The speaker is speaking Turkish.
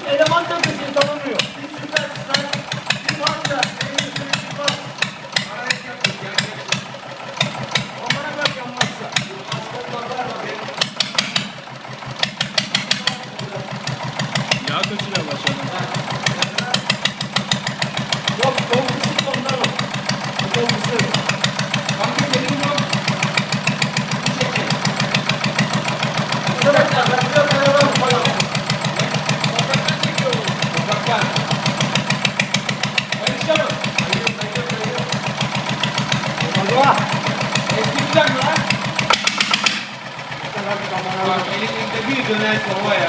eleman takısı tanımıyor. Bir süperstar, bir parça, bir bak. Hareket yaptık yani. Onlara bak yanmazsa. Yağ kaçırıyor başladım. Yok, dolgusu ondan o. Dolgusu. Kanka gelin yok. Arkadaşlar ben bir beraber falan. Topraktan çekiyor bu. Topraktan. Barışta mı? Sayıyor. Allah! Eskiden mi lan? Bak elinde bir dönerse o ya.